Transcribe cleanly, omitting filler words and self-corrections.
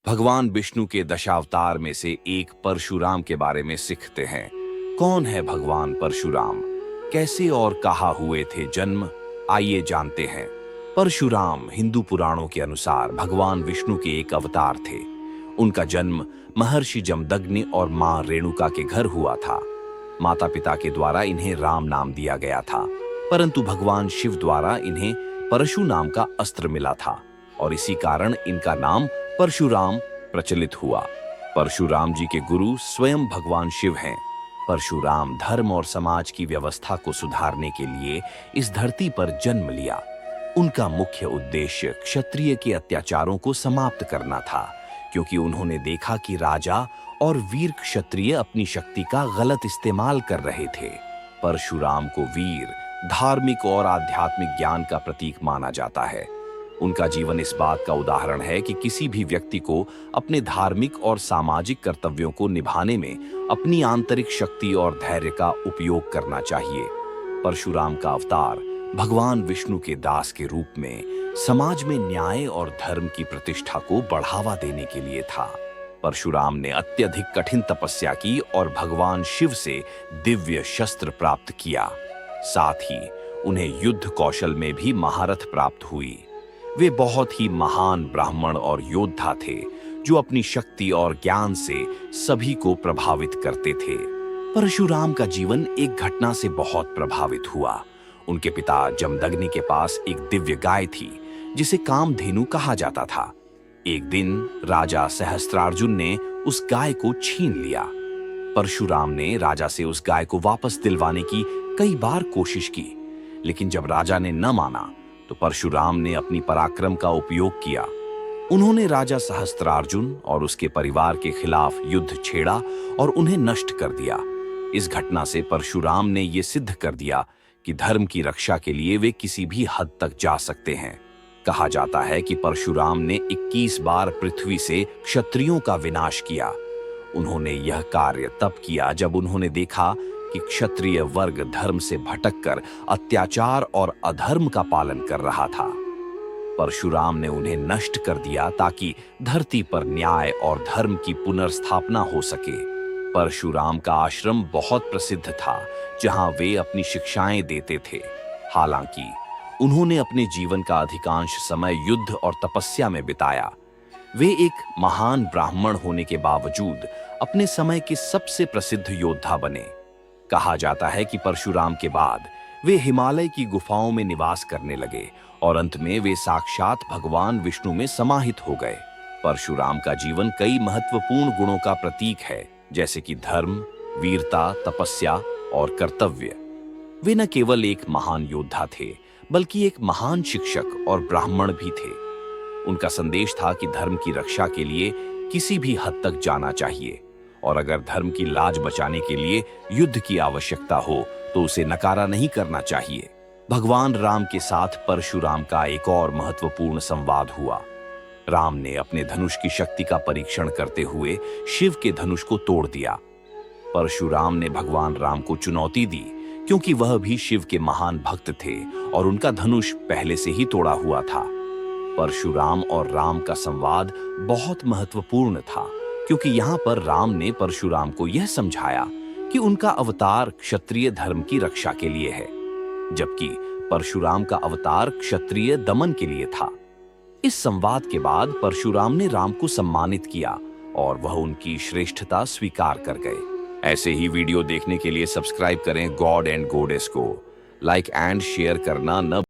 भगवान विष्णु के दशावतार में से एक परशुराम के बारे में सीखते हैं। कौन है भगवान परशुराम? कैसे और कहाँ हुए थे जन्म? आइए जानते हैं। परशुराम हिंदू पुराणों के अनुसार भगवान विष्णु के एक अवतार थे। उनका जन्म महर्षि जमदग्नि और मां रेणुका के घर हुआ था। माता पिता के द्वारा इन्हें राम नाम दिया गया था, परंतु भगवान शिव द्वारा इन्हें परशु नाम का अस्त्र मिला था और इसी कारण इनका नाम परशुराम प्रचलित हुआ। परशुराम जी के गुरु स्वयं भगवान शिव हैं। परशुराम धर्म और समाज की व्यवस्था को सुधारने के लिए इस धरती पर जन्म लिया। उनका मुख्य उद्देश्य क्षत्रिय के अत्याचारों को समाप्त करना था, क्योंकि उन्होंने देखा कि राजा और वीर क्षत्रिय अपनी शक्ति का गलत इस्तेमाल कर रहे थे। परशुराम को वीर, धार्मिक और आध्यात्मिक ज्ञान का प्रतीक माना जाता है। उनका जीवन इस बात का उदाहरण है कि किसी भी व्यक्ति को अपने धार्मिक और सामाजिक कर्तव्यों को निभाने में अपनी आंतरिक शक्ति और धैर्य का उपयोग करना चाहिए। परशुराम का अवतार भगवान विष्णु के दास के रूप में समाज में न्याय और धर्म की प्रतिष्ठा को बढ़ावा देने के लिए था। परशुराम ने अत्यधिक कठिन तपस्या की और भगवान शिव से दिव्य शस्त्र प्राप्त किया। साथ ही उन्हें युद्ध कौशल में भी महारत प्राप्त हुई। वे बहुत ही महान ब्राह्मण और योद्धा थे, जो अपनी शक्ति और ज्ञान से सभी को प्रभावित करते थे। परशुराम का जीवन एक घटना से बहुत प्रभावित हुआ। उनके पिता जमदग्नि के पास एक दिव्य गाय थी, जिसे कामधेनु कहा जाता था। एक दिन राजा सहस्त्रार्जुन ने उस गाय को छीन लिया। परशुराम ने राजा से उस गाय को वापस दिलवाने की कई बार कोशिश की, लेकिन जब राजा ने न माना तो परशुराम ने अपनी पराक्रम का उपयोग किया। उन्होंने राजा सहस्त्रार्जुन और उसके परिवार के खिलाफ युद्ध छेड़ा और उन्हें नष्ट कर दिया। इस घटना से परशुराम ने यह सिद्ध कर दिया कि धर्म की रक्षा के लिए वे किसी भी हद तक जा सकते हैं। कहा जाता है कि परशुराम ने 21 बार पृथ्वी से क्षत्रियों का विनाश किया। उन्होंने यह कार्य तब किया जब उन्होंने देखा कि क्षत्रिय वर्ग धर्म से भटककर अत्याचार और अधर्म का पालन कर रहा था। परशुराम ने उन्हें नष्ट कर दिया ताकि धरती पर न्याय और धर्म की पुनर्स्थापना हो सके। परशुराम का आश्रम बहुत प्रसिद्ध था, जहां वे अपनी शिक्षाएं देते थे। हालांकि उन्होंने अपने जीवन का अधिकांश समय युद्ध और तपस्या में बिताया। वे एक महान ब्राह्मण होने के बावजूद अपने समय के सबसे प्रसिद्ध योद्धा बने। कहा जाता है कि परशुराम के बाद वे हिमालय की गुफाओं में निवास करने लगे और अंत में वे साक्षात भगवान विष्णु में समाहित हो गए। परशुराम का जीवन कई महत्वपूर्ण गुणों का प्रतीक है, जैसे कि धर्म, वीरता, तपस्या और कर्तव्य। वे न केवल एक महान योद्धा थे, बल्कि एक महान शिक्षक और ब्राह्मण भी थे। उनका संदेश था कि धर्म की रक्षा के लिए किसी भी हद तक जाना चाहिए, और अगर धर्म की लाज बचाने के लिए युद्ध की आवश्यकता हो तो उसे नकारा नहीं करना चाहिए। भगवान राम के साथ परशुराम का एक और महत्वपूर्ण संवाद हुआ। राम ने अपने धनुष की शक्ति का परीक्षण करते हुए शिव के धनुष को तोड़ दिया। परशुराम ने भगवान राम को चुनौती दी, क्योंकि वह भी शिव के महान भक्त थे और उनका धनुष पहले से ही तोड़ा हुआ था। परशुराम और राम का संवाद बहुत महत्वपूर्ण था, क्योंकि यहाँ पर राम ने परशुराम को यह समझाया कि उनका अवतार क्षत्रिय धर्म की रक्षा के लिए है, जबकि परशुराम का अवतार क्षत्रिय दमन के लिए था। इस संवाद के बाद परशुराम ने राम को सम्मानित किया और वह उनकी श्रेष्ठता स्वीकार कर गए। ऐसे ही वीडियो देखने के लिए सब्सक्राइब करें गॉड एंड गॉडेस को। लाइक एंड शेयर करना न